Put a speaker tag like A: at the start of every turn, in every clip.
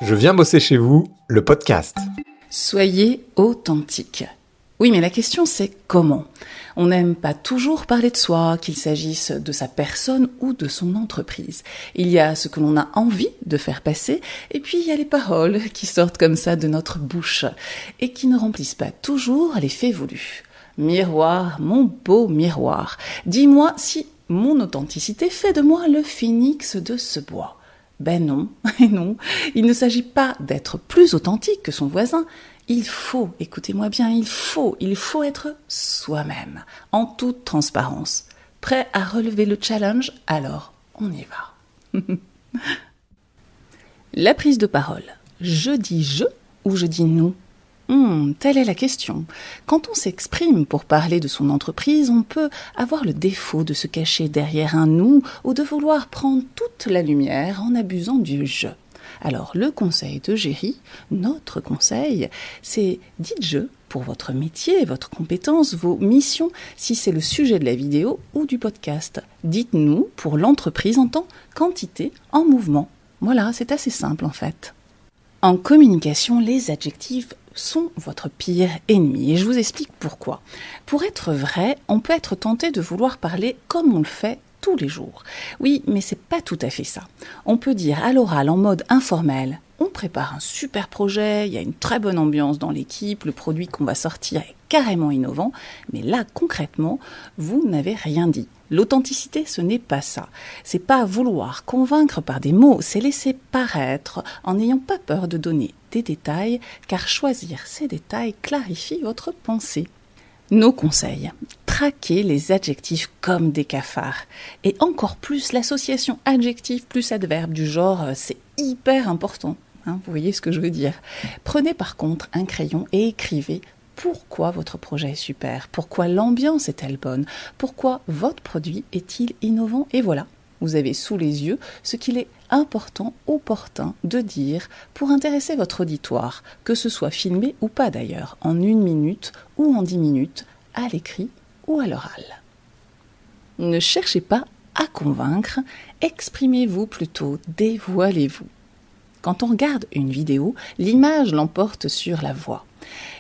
A: Je viens bosser chez vous, le podcast.
B: Soyez authentique. Oui, mais la question c'est comment ? On n'aime pas toujours parler de soi, qu'il s'agisse de sa personne ou de son entreprise. Il y a ce que l'on a envie de faire passer, et puis il y a les paroles qui sortent comme ça de notre bouche, et qui ne remplissent pas toujours l'effet voulu. Miroir, mon beau miroir, dis-moi si mon authenticité fait de moi le phénix de ce bois. Ben non, et non, il ne s'agit pas d'être plus authentique que son voisin. Il faut, écoutez-moi bien, il faut être soi-même, en toute transparence. Prêt à relever le challenge ? Alors, on y va. La prise de parole. Je dis je ou je dis nous ? Telle est la question. Quand on s'exprime pour parler de son entreprise, on peut avoir le défaut de se cacher derrière un nous ou de vouloir prendre toute la lumière en abusant du je. Alors, le conseil de Géry, notre conseil, c'est dites je pour votre métier, votre compétence, vos missions, si c'est le sujet de la vidéo ou du podcast. Dites nous pour l'entreprise en tant qu'entité en mouvement. Voilà, c'est assez simple en fait. En communication, les adjectifs sont votre pire ennemi et je vous explique pourquoi. Pour être vrai, on peut être tenté de vouloir parler comme on le fait tous les jours. Oui, mais c'est pas tout à fait ça. On peut dire à l'oral en mode informel, on prépare un super projet, il y a une très bonne ambiance dans l'équipe, le produit qu'on va sortir est carrément innovant, mais là concrètement, vous n'avez rien dit. L'authenticité, ce n'est pas ça. C'est pas vouloir convaincre par des mots, c'est laisser paraître en n'ayant pas peur de donner des détails, car choisir ces détails clarifie votre pensée. Nos conseils. Traquez les adjectifs comme des cafards. Et encore plus l'association adjectif plus adverbe du genre c'est hyper important. Vous voyez ce que je veux dire. Prenez par contre un crayon et écrivez pourquoi votre projet est super, pourquoi l'ambiance est-elle bonne, pourquoi votre produit est-il innovant. Et voilà, vous avez sous les yeux ce qu'il est important, opportun de dire pour intéresser votre auditoire, que ce soit filmé ou pas d'ailleurs, en 1 minute ou en 10 minutes, à l'écrit ou à l'oral. Ne cherchez pas à convaincre, exprimez-vous plutôt, dévoilez-vous. Quand on regarde une vidéo, l'image l'emporte sur la voix.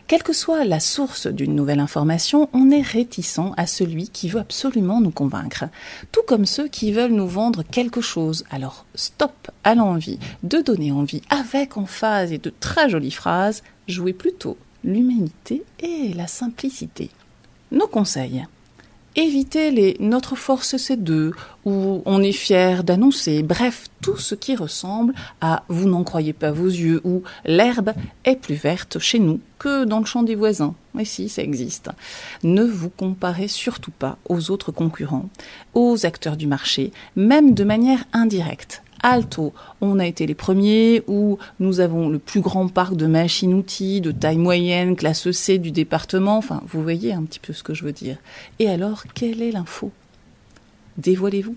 B: Quelle que soit la source d'une nouvelle information, on est réticent à celui qui veut absolument nous convaincre. Tout comme ceux qui veulent nous vendre quelque chose. Alors stop à l'envie de donner envie avec emphase et de très jolies phrases. Jouez plutôt l'humanité et la simplicité. Nos conseils. Évitez les « notre force c'est deux » ou « on est fier d'annoncer », bref, tout ce qui ressemble à « vous n'en croyez pas vos yeux » ou « l'herbe est plus verte chez nous que dans le champ des voisins ». Mais si, ça existe. Ne vous comparez surtout pas aux autres concurrents, aux acteurs du marché, même de manière indirecte. Alto, on a été les premiers, ou nous avons le plus grand parc de machines-outils de taille moyenne, classe C du département, enfin, vous voyez un petit peu ce que je veux dire. Et alors, quelle est l'info ? Dévoilez-vous.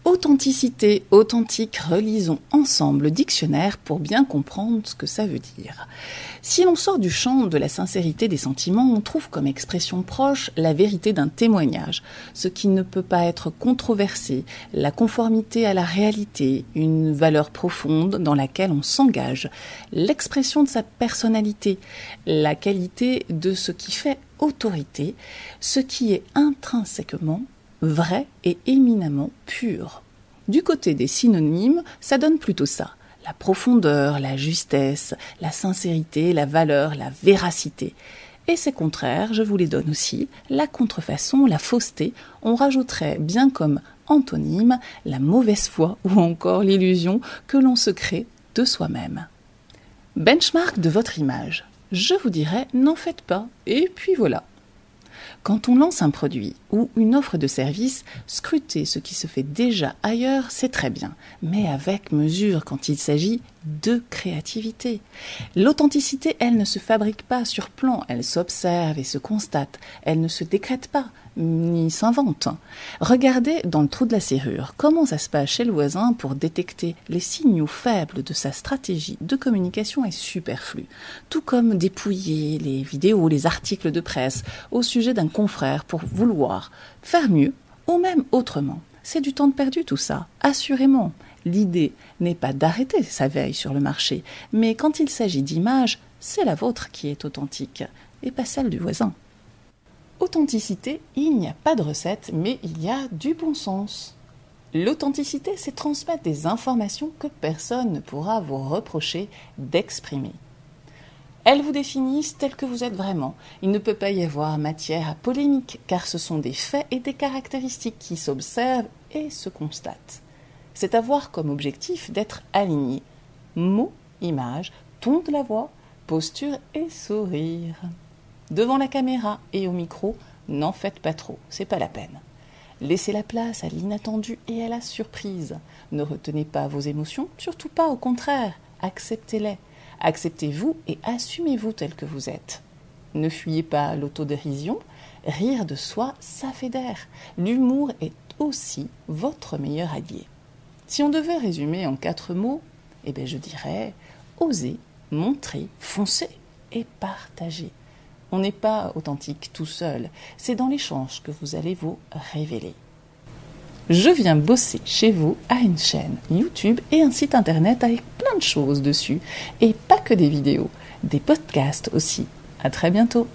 B: Authenticité, authentique, relisons ensemble le dictionnaire pour bien comprendre ce que ça veut dire. Si l'on sort du champ de la sincérité des sentiments, on trouve comme expression proche la vérité d'un témoignage, ce qui ne peut pas être controversé, la conformité à la réalité, une valeur profonde dans laquelle on s'engage, l'expression de sa personnalité, la qualité de ce qui fait autorité, ce qui est intrinsèquement vrai et éminemment pur. Du côté des synonymes, ça donne plutôt ça. La profondeur, la justesse, la sincérité, la valeur, la véracité. Et ces contraires, je vous les donne aussi, la contrefaçon, la fausseté, on rajouterait bien comme antonyme la mauvaise foi ou encore l'illusion que l'on se crée de soi-même. Benchmark de votre image. Je vous dirais, n'en faites pas, et puis voilà. Quand on lance un produit ou une offre de service, scruter ce qui se fait déjà ailleurs, c'est très bien, mais avec mesure quand il s'agit de créativité. L'authenticité, elle ne se fabrique pas sur plan, elle s'observe et se constate, elle ne se décrète pas, ni s'invente. Regardez dans le trou de la serrure, comment ça se passe chez le voisin pour détecter les signaux faibles de sa stratégie de communication est superflu. Tout comme dépouiller les vidéos, les articles de presse au sujet d'un confrère pour vouloir faire mieux ou même autrement. C'est du temps de perdu tout ça, assurément. L'idée n'est pas d'arrêter sa veille sur le marché, mais quand il s'agit d'images, c'est la vôtre qui est authentique, et pas celle du voisin. Authenticité, il n'y a pas de recette, mais il y a du bon sens. L'authenticité, c'est transmettre des informations que personne ne pourra vous reprocher d'exprimer. Elles vous définissent tel que vous êtes vraiment. Il ne peut pas y avoir matière à polémique, car ce sont des faits et des caractéristiques qui s'observent et se constatent. C'est avoir comme objectif d'être aligné. Mots, images, ton de la voix, posture et sourire. Devant la caméra et au micro, n'en faites pas trop, c'est pas la peine. Laissez la place à l'inattendu et à la surprise. Ne retenez pas vos émotions, surtout pas, au contraire, acceptez-les. Acceptez-vous et assumez-vous tel que vous êtes. Ne fuyez pas l'autodérision, rire de soi, ça fédère. L'humour est aussi votre meilleur allié. Si on devait résumer en 4 mots, je dirais oser, montrer, foncer et partager. On n'est pas authentique tout seul, c'est dans l'échange que vous allez vous révéler. Je viens bosser chez vous à une chaîne YouTube et un site internet avec plein de choses dessus. Et pas que des vidéos, des podcasts aussi. À très bientôt.